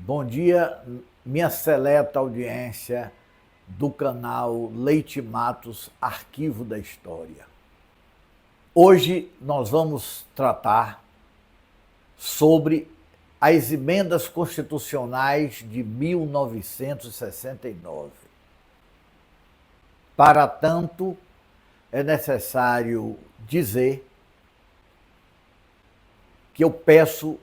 Bom dia, minha seleta audiência do canal Leite Matos Arquivo da História. Hoje nós vamos tratar sobre as emendas constitucionais de 1969. Para tanto, é necessário dizer que eu peço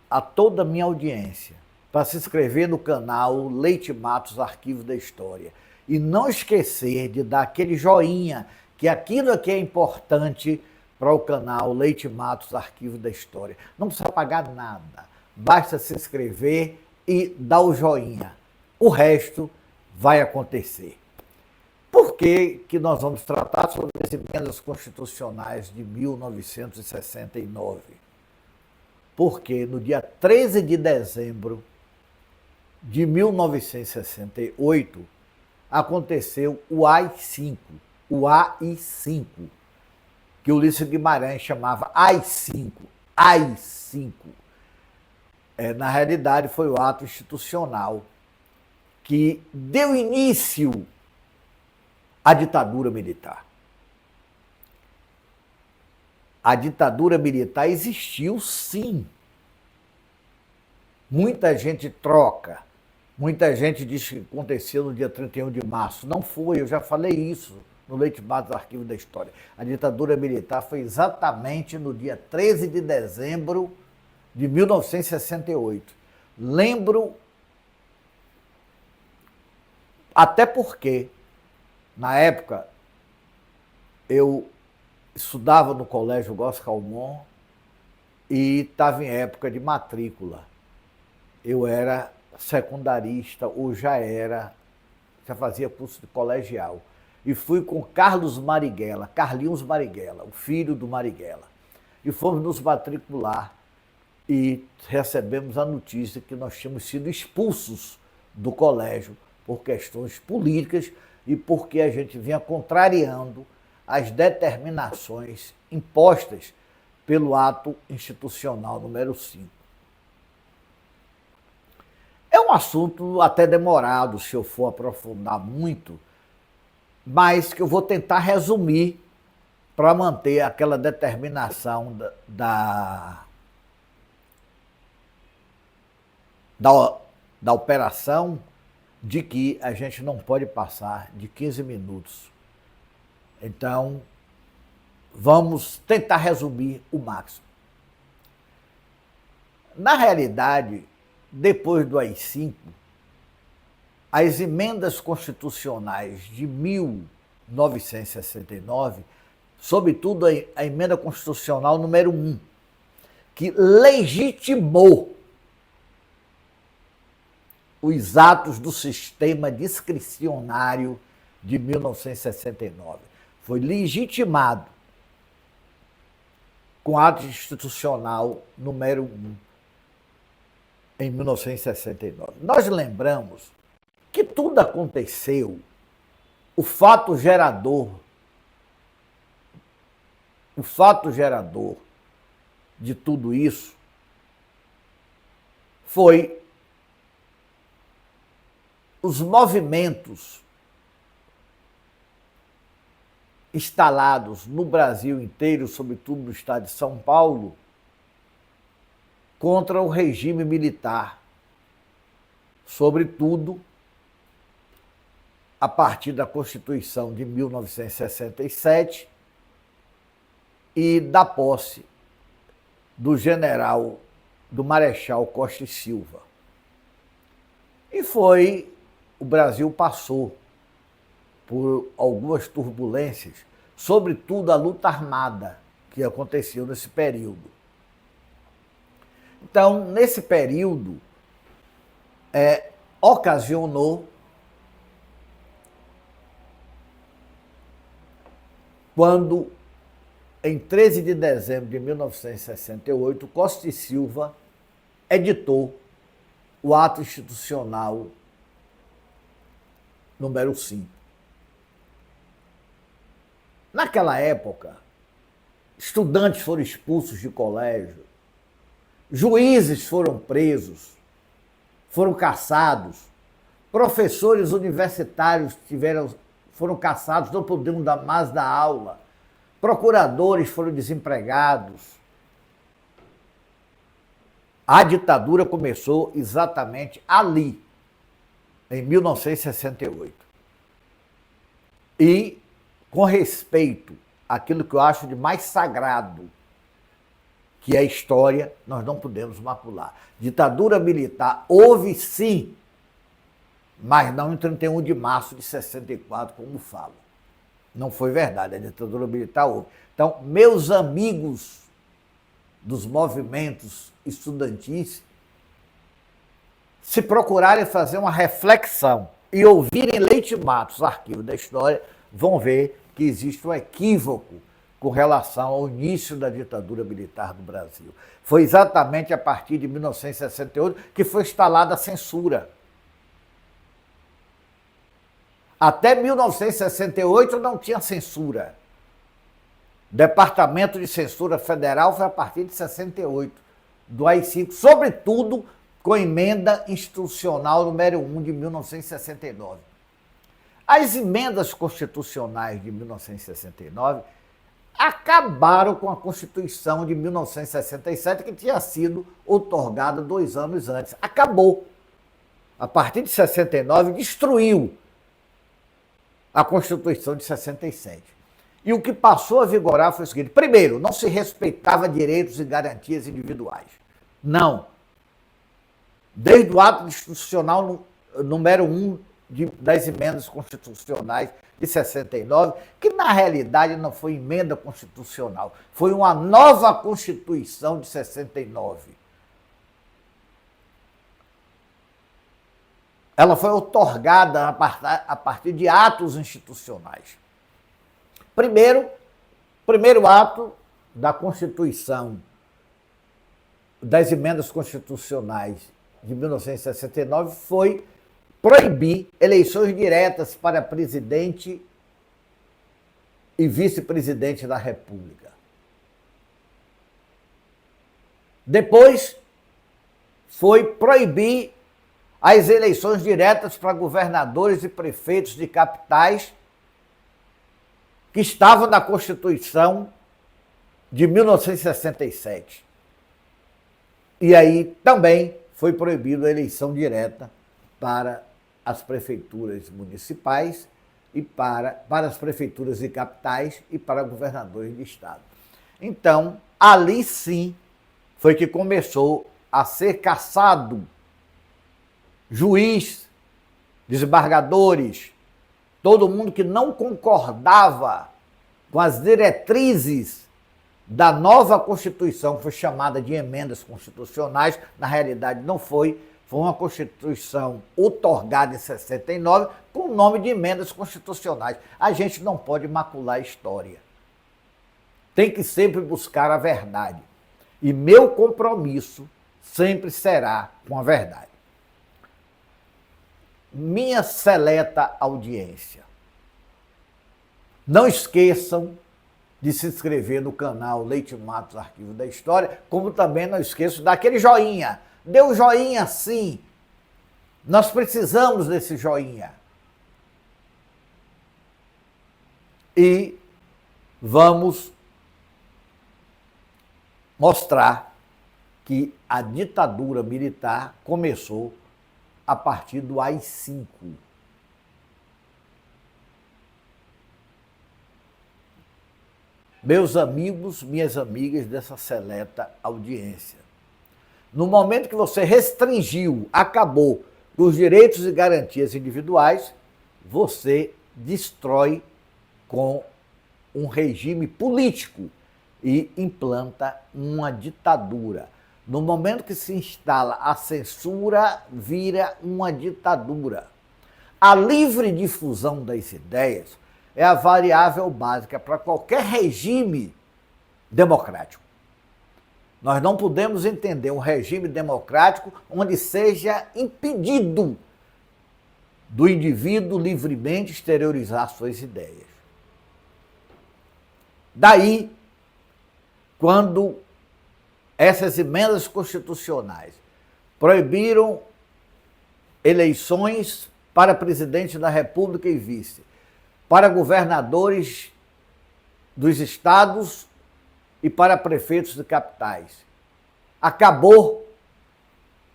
a toda a minha audiência para se inscrever no canal Leite Matos Arquivo da História. E não esquecer de dar aquele joinha, que aquilo aqui é importante para o canal Leite Matos Arquivo da História. Não precisa pagar nada, basta se inscrever e dar o joinha. O resto vai acontecer. Por que nós vamos tratar sobre as emendas constitucionais de 1969? Porque no dia 13 de dezembro de 1968, aconteceu o AI-5, que o Ulisses Guimarães chamava AI-5. Na realidade, foi o ato institucional que deu início à ditadura militar. A ditadura militar existiu, sim. Muita gente troca. Muita gente diz que aconteceu no dia 31 de março. Não foi, eu já falei isso no Leite Matos Arquivo da História. A ditadura militar foi exatamente no dia 13 de dezembro de 1968. Lembro, até porque, na época, eu estudava no Colégio Góes Calmon e estava em época de matrícula. Eu era secundarista, ou já fazia curso de colegial. E fui com Carlinhos Marighella, o filho do Marighella. E fomos nos matricular e recebemos a notícia que nós tínhamos sido expulsos do colégio por questões políticas e porque a gente vinha contrariando as determinações impostas pelo ato institucional número 5. É um assunto até demorado, se eu for aprofundar muito, mas que eu vou tentar resumir para manter aquela determinação da operação de que a gente não pode passar de 15 minutos. Então, vamos tentar resumir o máximo. Na realidade, depois do AI-5, as emendas constitucionais de 1969, sobretudo a emenda constitucional número 1, que legitimou os atos do sistema discricionário de 1969. Foi legitimado com ato institucional número 1, em 1969. Nós lembramos que tudo aconteceu, o fato gerador de tudo isso foi os movimentos instalados no Brasil inteiro, sobretudo no estado de São Paulo, contra o regime militar, sobretudo a partir da Constituição de 1967 e da posse do Marechal Costa e Silva. E o Brasil passou por algumas turbulências, sobretudo a luta armada que aconteceu nesse período. Então, nesse período, ocasionou quando, em 13 de dezembro de 1968, Costa e Silva editou o ato institucional número 5. Naquela época, estudantes foram expulsos de colégio, juízes foram presos, foram caçados, professores universitários foram caçados, não podiam dar mais dar aula, procuradores foram desempregados. A ditadura começou exatamente ali, em 1968. E, com respeito àquilo que eu acho de mais sagrado, que é a história, nós não podemos macular. Ditadura militar houve sim, mas não em 31 de março de 64, como falam. Não foi verdade, a ditadura militar houve. Então, meus amigos dos movimentos estudantis, se procurarem fazer uma reflexão e ouvirem Leite Matos, arquivo da história, vão ver que existe um equívoco com relação ao início da ditadura militar no Brasil. Foi exatamente a partir de 1968 que foi instalada a censura. Até 1968 não tinha censura. O Departamento de Censura Federal foi a partir de 68, do AI-5, sobretudo com a emenda institucional número 1 de 1969. As emendas constitucionais de 1969 acabaram com a Constituição de 1967, que tinha sido outorgada 2 anos antes. Acabou. A partir de 69, destruiu a Constituição de 67. E o que passou a vigorar foi o seguinte: primeiro, não se respeitava direitos e garantias individuais. Não. Desde o ato institucional número 1 das emendas constitucionais de 69, que na realidade não foi emenda constitucional, foi uma nova Constituição de 69. Ela foi outorgada a partir de atos institucionais. Primeiro ato da Constituição, das emendas constitucionais de 1969, foi proibir eleições diretas para presidente e vice-presidente da República. Depois, foi proibir as eleições diretas para governadores e prefeitos de capitais que estavam na Constituição de 1967. E aí também foi proibida a eleição direta para as prefeituras municipais e para as prefeituras de capitais e para governadores de estado. Então, ali sim foi que começou a ser caçado juiz, desembargadores, todo mundo que não concordava com as diretrizes da nova Constituição, que foi chamada de emendas constitucionais. Na realidade não foi uma Constituição outorgada em 69 com o nome de emendas constitucionais. A gente não pode macular a história. Tem que sempre buscar a verdade. E meu compromisso sempre será com a verdade. Minha seleta audiência, não esqueçam de se inscrever no canal Leite Matos Arquivo da História, como também não esqueçam daquele joinha. Dê um joinha sim, nós precisamos desse joinha. E vamos mostrar que a ditadura militar começou a partir do AI-5. Meus amigos, minhas amigas dessa seleta audiência, no momento que você restringiu, acabou com os direitos e garantias individuais, você destrói com um regime político e implanta uma ditadura. No momento que se instala a censura, vira uma ditadura. A livre difusão das ideias é a variável básica para qualquer regime democrático. Nós não podemos entender um regime democrático onde seja impedido do indivíduo livremente exteriorizar suas ideias. Daí, quando essas emendas constitucionais proibiram eleições para presidente da República e vice, para governadores dos estados e para prefeitos de capitais. Acabou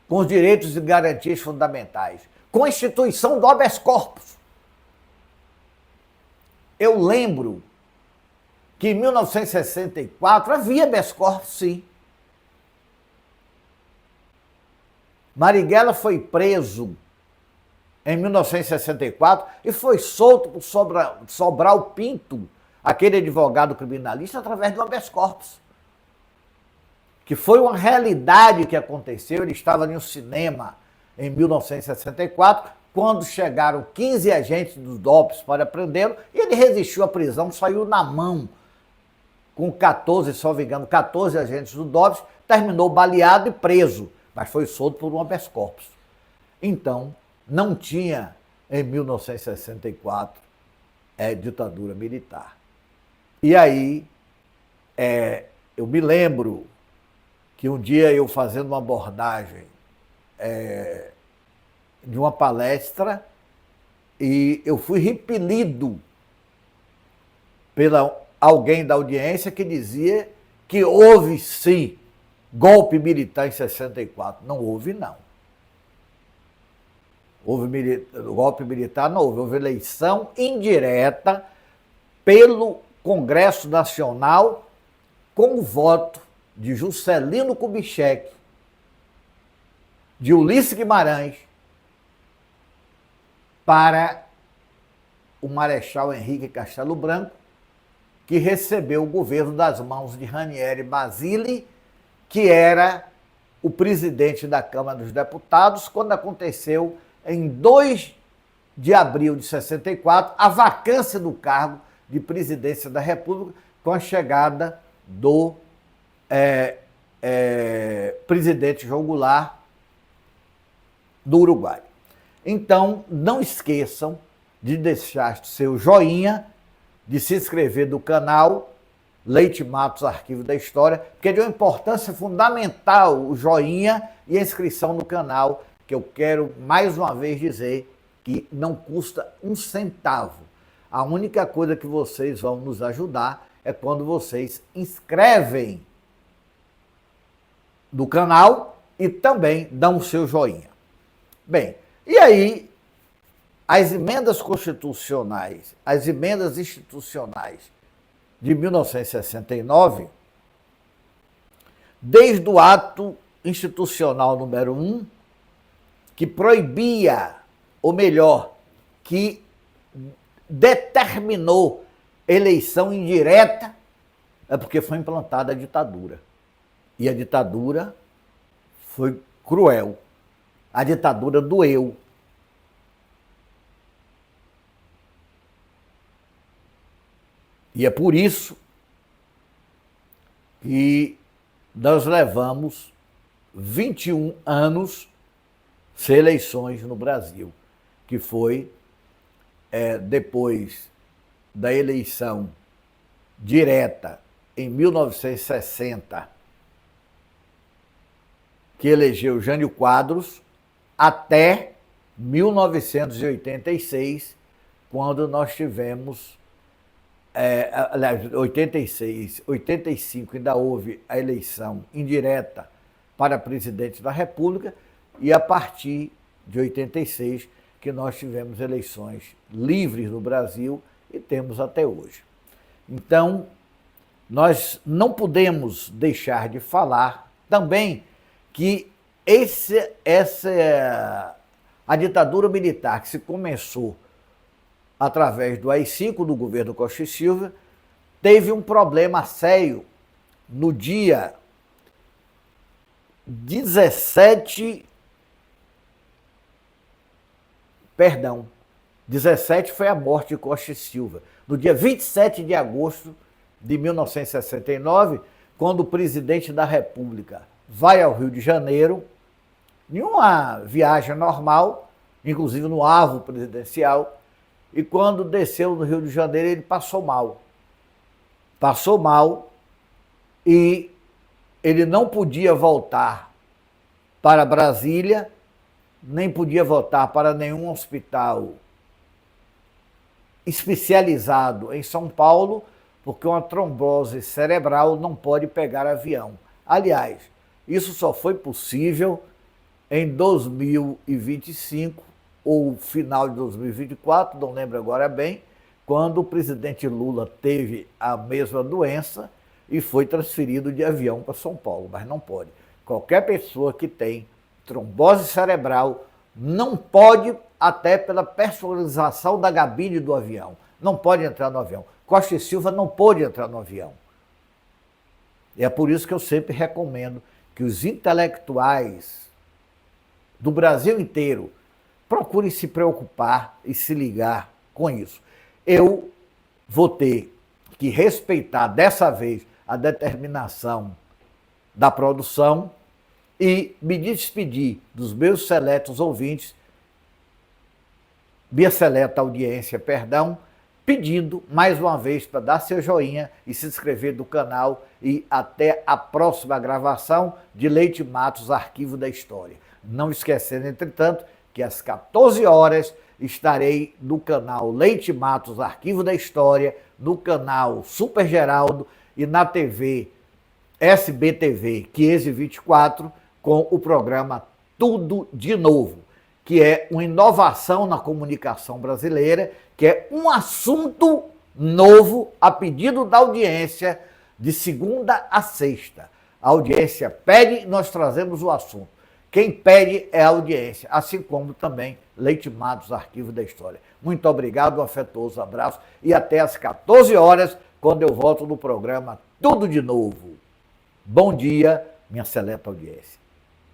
com os direitos e garantias fundamentais, com a instituição do habeas corpus. Eu lembro que em 1964 havia habeas corpus, sim. Marighella foi preso em 1964 e foi solto por Sobral Pinto, aquele advogado criminalista, através do habeas corpus. Que foi uma realidade que aconteceu. Ele estava em um cinema em 1964, quando chegaram 15 agentes dos DOPS para prendê-lo, e ele resistiu à prisão, saiu na mão com 14, só me engano, 14 agentes do DOPS, terminou baleado e preso, mas foi solto por um habeas corpus. Então, não tinha, em 1964, ditadura militar. E aí, eu me lembro que um dia eu fazendo uma abordagem de uma palestra, e eu fui repelido pela alguém da audiência que dizia que houve sim golpe militar em 64. Não houve, não. Golpe militar não houve. Houve eleição indireta pelo Congresso Nacional com o voto de Juscelino Kubitschek, de Ulisses Guimarães, para o Marechal Henrique Castelo Branco, que recebeu o governo das mãos de Ranieri Basile, que era o presidente da Câmara dos Deputados, quando aconteceu, em 2 de abril de 64, a vacância do cargo de presidência da República, com a chegada do presidente João Goulart, do Uruguai. Então, não esqueçam de deixar seu joinha, de se inscrever no canal Leite Matos Arquivo da História, porque é de uma importância fundamental o joinha e a inscrição no canal, que eu quero mais uma vez dizer que não custa um centavo. A única coisa que vocês vão nos ajudar é quando vocês inscrevem no canal e também dão o seu joinha. Bem, e aí, as emendas constitucionais, as emendas institucionais de 1969, desde o ato institucional número 1, que proibia, ou melhor, que determinou eleição indireta, é porque foi implantada a ditadura. E a ditadura foi cruel. A ditadura doeu. E é por isso que nós levamos 21 anos sem eleições no Brasil, que foi depois da eleição direta em 1960, que elegeu Jânio Quadros, até 1986, quando nós tivemos, aliás, 86, 85 ainda houve a eleição indireta para presidente da República, e a partir de 86 que nós tivemos eleições livres no Brasil e temos até hoje. Então, nós não podemos deixar de falar também que a ditadura militar que se começou através do AI-5 do governo Costa e Silva teve um problema sério no dia 17 foi a morte de Costa e Silva. No dia 27 de agosto de 1969, quando o presidente da República vai ao Rio de Janeiro, em uma viagem normal, inclusive no alvo presidencial, e quando desceu no Rio de Janeiro, ele passou mal. Passou mal e ele não podia voltar para Brasília nem podia voltar para nenhum hospital especializado em São Paulo, porque uma trombose cerebral não pode pegar avião. Aliás, isso só foi possível em 2025 ou final de 2024, não lembro agora bem, quando o presidente Lula teve a mesma doença e foi transferido de avião para São Paulo, mas não pode. Qualquer pessoa que tem trombose cerebral não pode, até pela personalização da cabine do avião, não pode entrar no avião. Costa e Silva não pôde entrar no avião. E é por isso que eu sempre recomendo que os intelectuais do Brasil inteiro procurem se preocupar e se ligar com isso. Eu vou ter que respeitar dessa vez a determinação da produção e me despedir dos meus seletos ouvintes, minha seleta audiência, perdão, pedindo mais uma vez para dar seu joinha e se inscrever no canal e até a próxima gravação de Leite Matos, Arquivo da História. Não esquecendo, entretanto, que às 14 horas estarei no canal Leite Matos, Arquivo da História, no canal Super Geraldo e na TV SBTV 524 com o programa Tudo de Novo, que é uma inovação na comunicação brasileira, que é um assunto novo a pedido da audiência de segunda a sexta. A audiência pede, nós trazemos o assunto. Quem pede é a audiência, assim como também Leite Matos, Arquivo da História. Muito obrigado, um afetuoso abraço e até às 14 horas, quando eu volto no programa Tudo de Novo. Bom dia, minha seleta audiência.